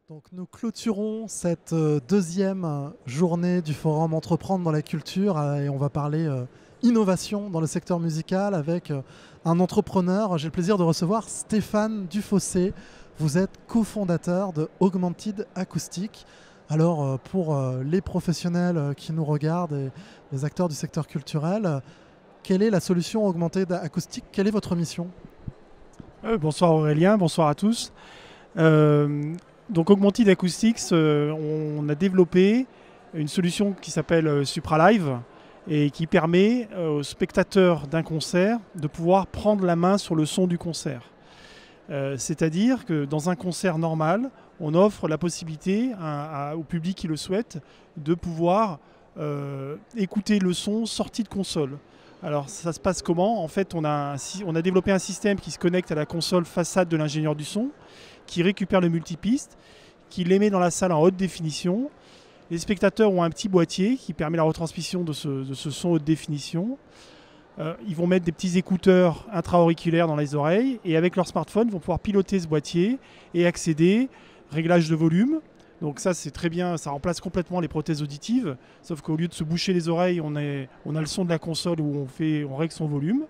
Donc nous clôturons cette deuxième journée du forum Entreprendre dans la culture et on va parler innovation dans le secteur musical avec un entrepreneur. J'ai le plaisir de recevoir Stéphane Dufossé. Vous êtes cofondateur de Augmented Acoustic. Alors pour les professionnels qui nous regardent et les acteurs du secteur culturel, quelle est la solution Augmented Acoustic? Quelle est votre mission? Bonsoir Aurélien, bonsoir à tous. Donc Augmented Acoustics, on a développé une solution qui s'appelle SupraLive et qui permet aux spectateurs d'un concert de pouvoir prendre la main sur le son du concert. C'est-à-dire que dans un concert normal, on offre la possibilité au public qui le souhaite de pouvoir écouter le son sorti de console. Alors ça se passe comment? En fait, on a développé un système qui se connecte à la console façade de l'ingénieur du son, qui récupère le multipiste, qui l'émet dans la salle en haute définition. Les spectateurs ont un petit boîtier qui permet la retransmission de ce son haute définition. Ils vont mettre des petits écouteurs intra-auriculaires dans les oreilles et avec leur smartphone, ils vont pouvoir piloter ce boîtier et accéder, réglage de volume. Donc ça c'est très bien, ça remplace complètement les prothèses auditives, sauf qu'au lieu de se boucher les oreilles, on a le son de la console où on règle son volume.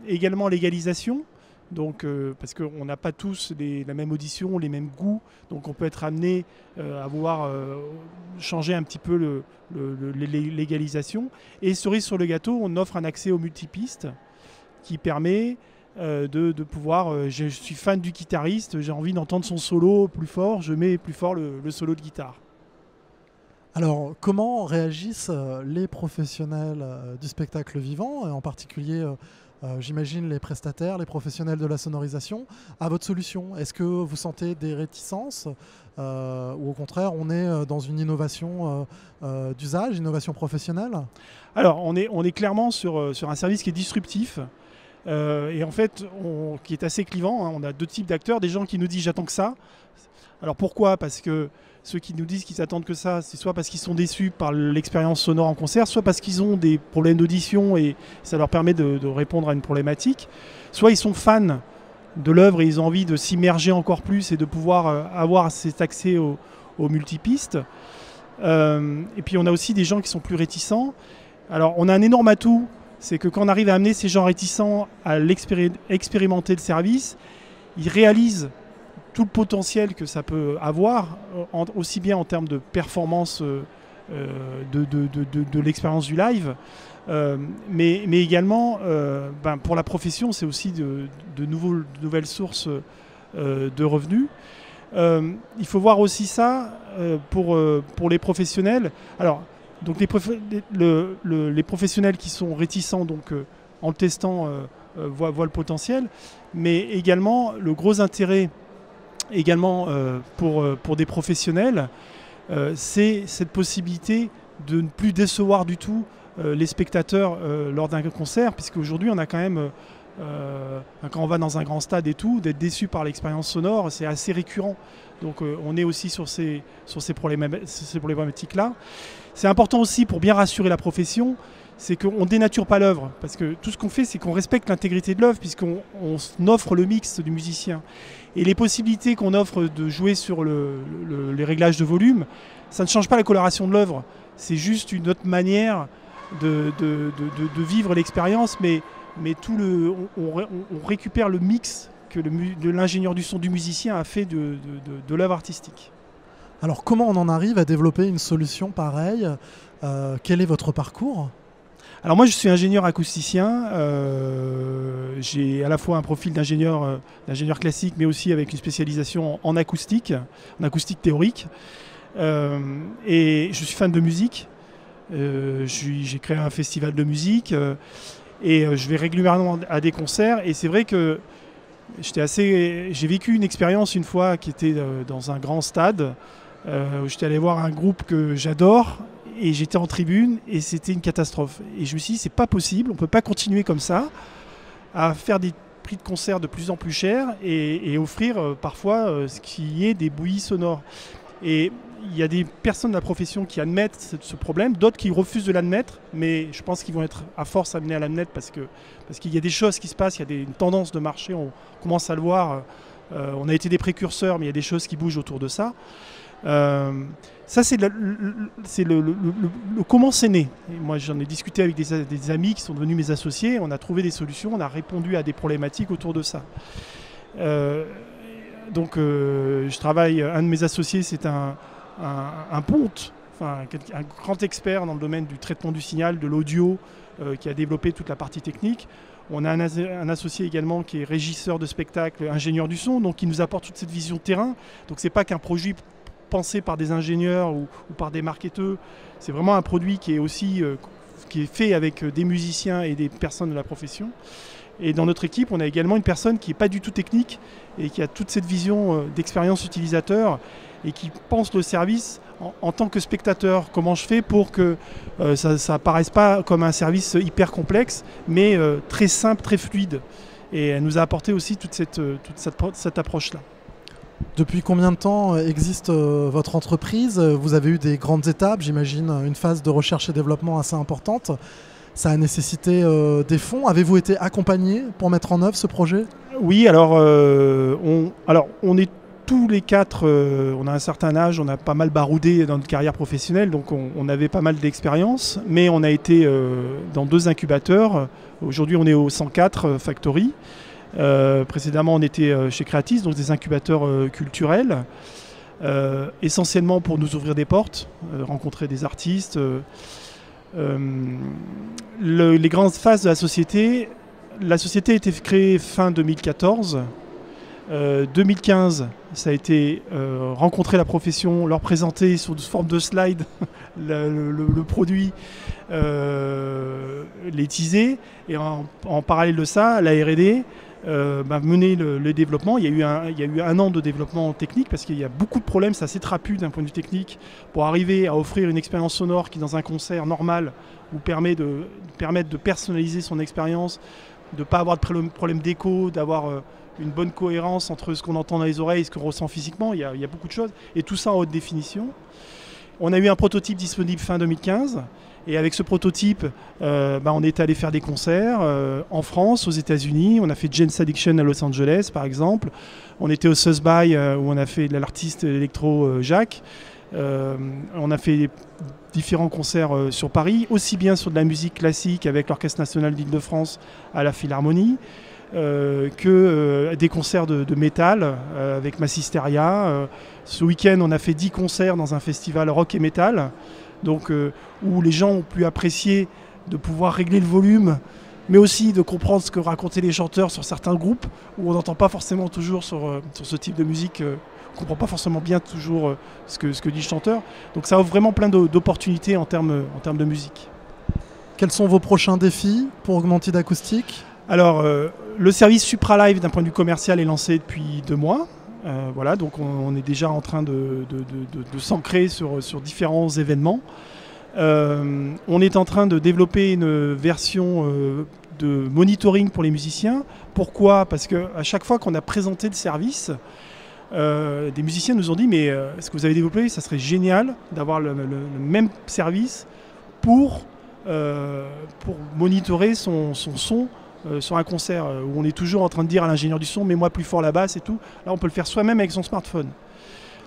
Également l'égalisation, donc, parce qu'on n'a pas tous la même audition, les mêmes goûts, donc on peut être amené à vouloir changer un petit peu l'égalisation. Et cerise sur le gâteau, on offre un accès au multipiste qui permet de pouvoir, je suis fan du guitariste, j'ai envie d'entendre son solo plus fort, je mets plus fort le solo de guitare. Alors, comment réagissent les professionnels du spectacle vivant, et en particulier, j'imagine, les prestataires, les professionnels de la sonorisation, à votre solution? Est-ce que vous sentez des réticences ou au contraire, on est dans une innovation d'usage, innovation professionnelle? Alors, on est clairement sur un service qui est disruptif. Et en fait, qui est assez clivant, hein. On a deux types d'acteurs, des gens qui nous disent j'attends que ça. Alors pourquoi? Parce que ceux qui nous disent qu'ils attendent que ça, c'est soit parce qu'ils sont déçus par l'expérience sonore en concert, soit parce qu'ils ont des problèmes d'audition et ça leur permet de répondre à une problématique, soit ils sont fans de l'œuvre et ils ont envie de s'immerger encore plus et de pouvoir avoir cet accès aux multipistes. Et puis on a aussi des gens qui sont plus réticents. Alors on a un énorme atout, c'est que quand on arrive à amener ces gens réticents à expérimenter le service, ils réalisent tout le potentiel que ça peut avoir, aussi bien en termes de performance de l'expérience du live, mais également pour la profession, c'est aussi de nouvelles sources de revenus. Il faut voir aussi ça pour les professionnels. Alors, donc les professionnels qui sont réticents, donc, en le testant, voient le potentiel, mais également le gros intérêt également pour des professionnels, c'est cette possibilité de ne plus décevoir du tout les spectateurs lors d'un concert, puisque aujourd'hui on a quand même, quand on va dans un grand stade et tout, d'être déçu par l'expérience sonore, c'est assez récurrent. Donc on est aussi sur ces problématiques-là. C'est important aussi pour bien rassurer la profession, c'est qu'on ne dénature pas l'œuvre, parce que tout ce qu'on fait, c'est qu'on respecte l'intégrité de l'œuvre, puisqu'on offre le mix du musicien. Et les possibilités qu'on offre de jouer sur les réglages de volume, ça ne change pas la coloration de l'œuvre, c'est juste une autre manière de vivre l'expérience, mais on récupère le mix que l'ingénieur du son du musicien a fait de l'œuvre artistique. Alors, comment on en arrive à développer une solution pareille? Quel est votre parcours? Alors moi je suis ingénieur acousticien, j'ai à la fois un profil d'ingénieur classique mais aussi avec une spécialisation en acoustique théorique, et je suis fan de musique, j'ai créé un festival de musique et je vais régulièrement à des concerts, et c'est vrai que j'ai vécu une expérience une fois qui était dans un grand stade où j'étais allé voir un groupe que j'adore. Et j'étais en tribune et c'était une catastrophe. Et je me suis dit, c'est pas possible, on peut pas continuer comme ça, à faire des prix de concert de plus en plus chers et offrir parfois ce qui est des bouillies sonores. Et il y a des personnes de la profession qui admettent ce problème, d'autres qui refusent de l'admettre, mais je pense qu'ils vont être à force amenés à l'admettre parce qu'il y a des choses qui se passent, il y a une tendance de marché, on commence à le voir On a été des précurseurs, mais il y a des choses qui bougent autour de ça. Ça, c'est comment c'est né. Et moi, j'en ai discuté avec des amis qui sont devenus mes associés. On a trouvé des solutions, on a répondu à des problématiques autour de ça. Donc, je travaille. Un de mes associés, c'est un ponte, enfin, un grand expert dans le domaine du traitement du signal, de l'audio, qui a développé toute la partie technique. On a un associé également qui est régisseur de spectacle, ingénieur du son, donc qui nous apporte toute cette vision de terrain. Donc, c'est pas qu'un produit pensé par des ingénieurs ou par des marketeurs, c'est vraiment un produit qui est aussi qui est fait avec des musiciens et des personnes de la profession. Et dans notre équipe, on a également une personne qui n'est pas du tout technique et qui a toute cette vision d'expérience utilisateur et qui pense le service en tant que spectateur. Comment je fais pour que ça ne paraisse pas comme un service hyper complexe, mais très simple, très fluide. Et elle nous a apporté aussi toute cette approche-là. Depuis combien de temps existe votre entreprise? Vous avez eu des grandes étapes, j'imagine une phase de recherche et développement assez importante. Ça a nécessité des fonds. Avez-vous été accompagné pour mettre en œuvre ce projet? Oui, alors on est tous les quatre, on a un certain âge, on a pas mal baroudé dans notre carrière professionnelle, donc on avait pas mal d'expérience, mais on a été dans 2 incubateurs. Aujourd'hui, on est au 104 Factory. Précédemment, on était chez Creatis, donc des incubateurs culturels, essentiellement pour nous ouvrir des portes, rencontrer des artistes. Les grandes phases de la société a été créée fin 2014. 2015, ça a été rencontrer la profession, leur présenter sous forme de slide le produit, les teaser, et en parallèle de ça, la R&D mener le développement. Il y a eu un an de développement technique parce qu'il y a beaucoup de problèmes, c'est assez trapu d'un point de vue technique pour arriver à offrir une expérience sonore qui dans un concert normal vous permet de personnaliser son expérience, de ne pas avoir de problème d'écho, d'avoir une bonne cohérence entre ce qu'on entend dans les oreilles et ce qu'on ressent physiquement. Il y a beaucoup de choses et tout ça en haute définition. On a eu un prototype disponible fin 2015. Et avec ce prototype, on est allé faire des concerts en France, aux États-Unis. On a fait Jane's Addiction à Los Angeles, par exemple. On était au South By, où on a fait l'artiste électro Jacques. On a fait différents concerts sur Paris, aussi bien sur de la musique classique avec l'Orchestre National d'Île-de-France à la Philharmonie, que des concerts de métal avec Massisteria. Ce week-end, on a fait 10 concerts dans un festival rock et métal. Donc, où les gens ont pu apprécier de pouvoir régler le volume, mais aussi de comprendre ce que racontaient les chanteurs sur certains groupes, où on n'entend pas forcément toujours sur ce type de musique, on ne comprend pas forcément bien toujours ce que dit le chanteur. Donc ça offre vraiment plein d'opportunités en termes de musique. Quels sont vos prochains défis pour Augmented Acoustic? Alors, le service Supra Live d'un point de vue commercial est lancé depuis 2 mois. Voilà, donc on est déjà en train de s'ancrer sur différents événements. On est en train de développer une version de monitoring pour les musiciens. Pourquoi? Parce qu'à chaque fois qu'on a présenté le service, des musiciens nous ont dit mais ce que vous avez développé, ça serait génial d'avoir le même service pour monitorer son son sur un concert où on est toujours en train de dire à l'ingénieur du son mets-moi plus fort la basse et tout. Là on peut le faire soi-même avec son smartphone.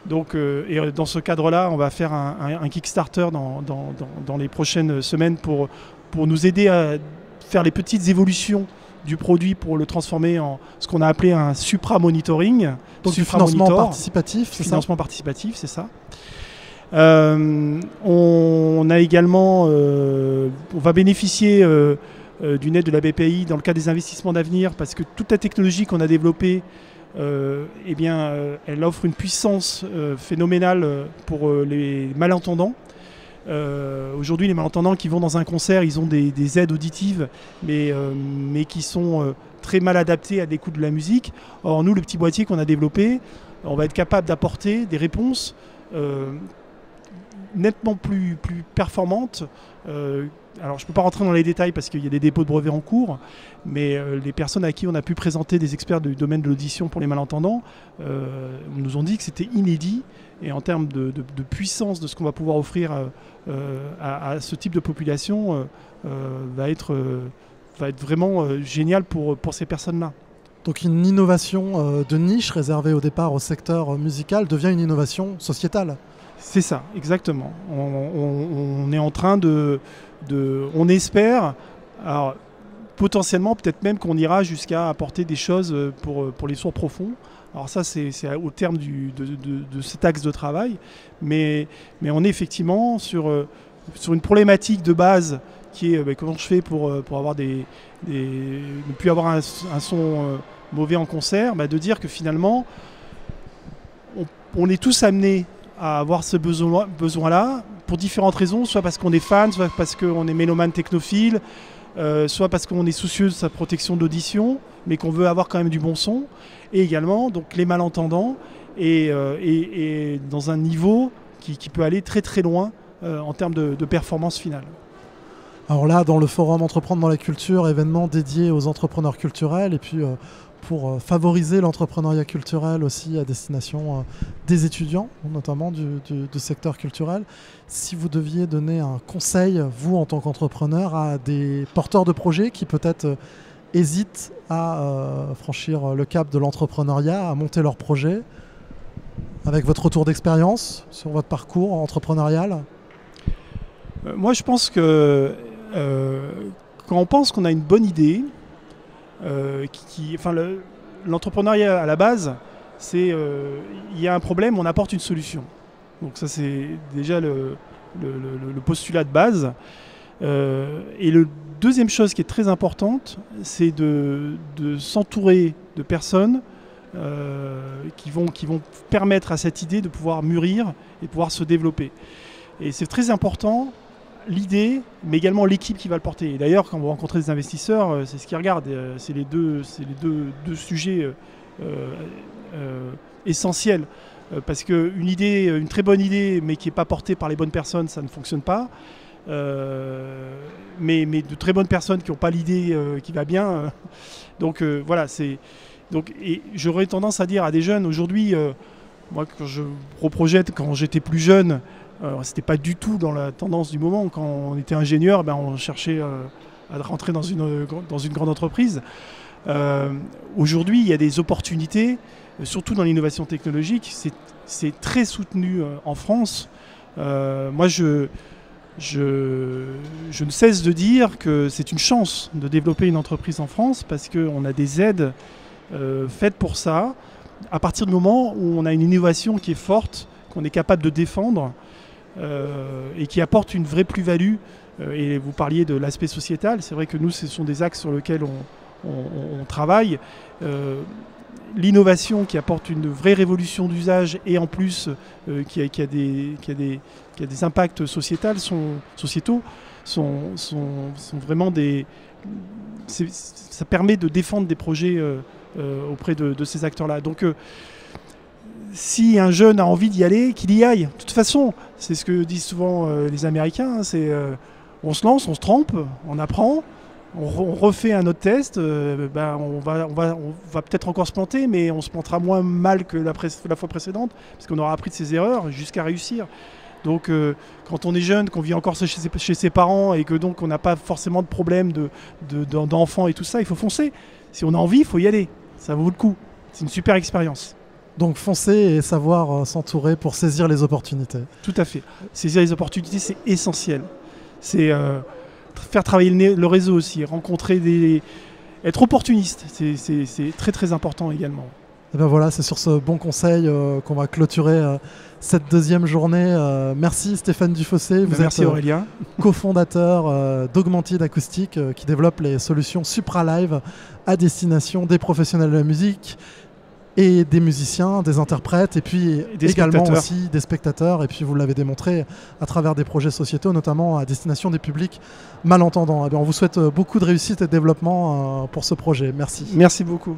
Donc, et dans ce cadre-là, on va faire un Kickstarter dans les prochaines semaines pour nous aider à faire les petites évolutions du produit pour le transformer en ce qu'on a appelé un supra-monitoring. Donc du financement participatif, c'est ça? Financement participatif, c'est ça. On a également, on va bénéficier d'une aide de la BPI dans le cadre des investissements d'avenir parce que toute la technologie qu'on a développée, elle offre une puissance phénoménale pour les malentendants. Aujourd'hui, les malentendants qui vont dans un concert, ils ont des aides auditives, mais qui sont très mal adaptées à l'écoute de la musique. Or, nous, le petit boîtier qu'on a développé, on va être capable d'apporter des réponses nettement plus performantes. Alors je ne peux pas rentrer dans les détails parce qu'il y a des dépôts de brevets en cours, mais les personnes à qui on a pu présenter des experts du domaine de l'audition pour les malentendants nous ont dit que c'était inédit et en termes de puissance de ce qu'on va pouvoir offrir à ce type de population va être vraiment génial pour ces personnes-là. Donc une innovation de niche réservée au départ au secteur musical devient une innovation sociétale. C'est ça, exactement. On est en train on espère, alors, potentiellement peut-être même qu'on ira jusqu'à apporter des choses pour les sourds profonds. Alors ça, c'est au terme de cet axe de travail, mais on est effectivement sur une problématique de base qui est comment je fais pour avoir ne plus avoir un son mauvais en concert, de dire que finalement, on est tous amenés à avoir ce besoin-là pour différentes raisons, soit parce qu'on est fan, soit parce qu'on est mélomane technophile, soit parce qu'on est soucieux de sa protection d'audition, mais qu'on veut avoir quand même du bon son, et également donc les malentendants, et dans un niveau qui peut aller très très loin en termes de performance finale. Alors là, dans le forum Entreprendre dans la culture, événement dédié aux entrepreneurs culturels, et puis pour favoriser l'entrepreneuriat culturel aussi à destination des étudiants, notamment du secteur culturel. Si vous deviez donner un conseil, vous en tant qu'entrepreneur, à des porteurs de projets qui peut-être hésitent à franchir le cap de l'entrepreneuriat, à monter leur projet, avec votre retour d'expérience sur votre parcours entrepreneurial? Moi, je pense que quand on pense qu'on a une bonne idée, l'entrepreneuriat à la base, c'est il y a un problème, on apporte une solution. Donc ça, c'est déjà le postulat de base. Et la deuxième chose qui est très importante, c'est de s'entourer de personnes qui vont permettre à cette idée de pouvoir mûrir et de pouvoir se développer. Et c'est très important, l'idée, mais également l'équipe qui va le porter. Et d'ailleurs, quand vous rencontrez des investisseurs, c'est ce qu'ils regardent. C'est les deux sujets essentiels. Parce qu'une idée, une très bonne idée, mais qui n'est pas portée par les bonnes personnes, ça ne fonctionne pas. Mais de très bonnes personnes qui n'ont pas l'idée qui va bien. Donc voilà, et j'aurais tendance à dire à des jeunes aujourd'hui, moi quand je reprojette quand j'étais plus jeune, c'était pas du tout dans la tendance du moment. Quand on était ingénieur, on cherchait à rentrer dans une grande entreprise. Aujourd'hui, il y a des opportunités, surtout dans l'innovation technologique. C'est très soutenu en France. Moi, je ne cesse de dire que c'est une chance de développer une entreprise en France parce qu'on a des aides faites pour ça. À partir du moment où on a une innovation qui est forte, qu'on est capable de défendre, et qui apporte une vraie plus-value. Et vous parliez de l'aspect sociétal, c'est vrai que nous, ce sont des axes sur lesquels on travaille. L'innovation qui apporte une vraie révolution d'usage et en plus qui a des impacts sociétaux sont vraiment ça permet de défendre des projets auprès de ces acteurs-là. Donc si un jeune a envie d'y aller, qu'il y aille. De toute façon, c'est ce que disent souvent les Américains, on se lance, on se trompe, on apprend, on refait un autre test, on va peut-être encore se planter, mais on se plantera moins mal que la fois précédente, parce qu'on aura appris de ses erreurs jusqu'à réussir. Donc quand on est jeune, qu'on vit encore chez ses parents et que donc on n'a pas forcément de problème d'enfants et tout ça, il faut foncer. Si on a envie, il faut y aller. Ça vaut le coup. C'est une super expérience. Donc foncer et savoir s'entourer pour saisir les opportunités. Tout à fait. Saisir les opportunités, c'est essentiel. C'est faire travailler le réseau aussi, être opportuniste. C'est très très important également. Et ben voilà, c'est sur ce bon conseil qu'on va clôturer cette deuxième journée. Merci Stéphane Dufossé. Merci Aurélien. Co-fondateur d'Augmentid Acoustic qui développe les solutions SupraLive à destination des professionnels de la musique et des musiciens, des interprètes et puis également aussi des spectateurs. Et puis vous l'avez démontré à travers des projets sociétaux, notamment à destination des publics malentendants. Et bien, on vous souhaite beaucoup de réussite et de développement pour ce projet. Merci. Merci beaucoup.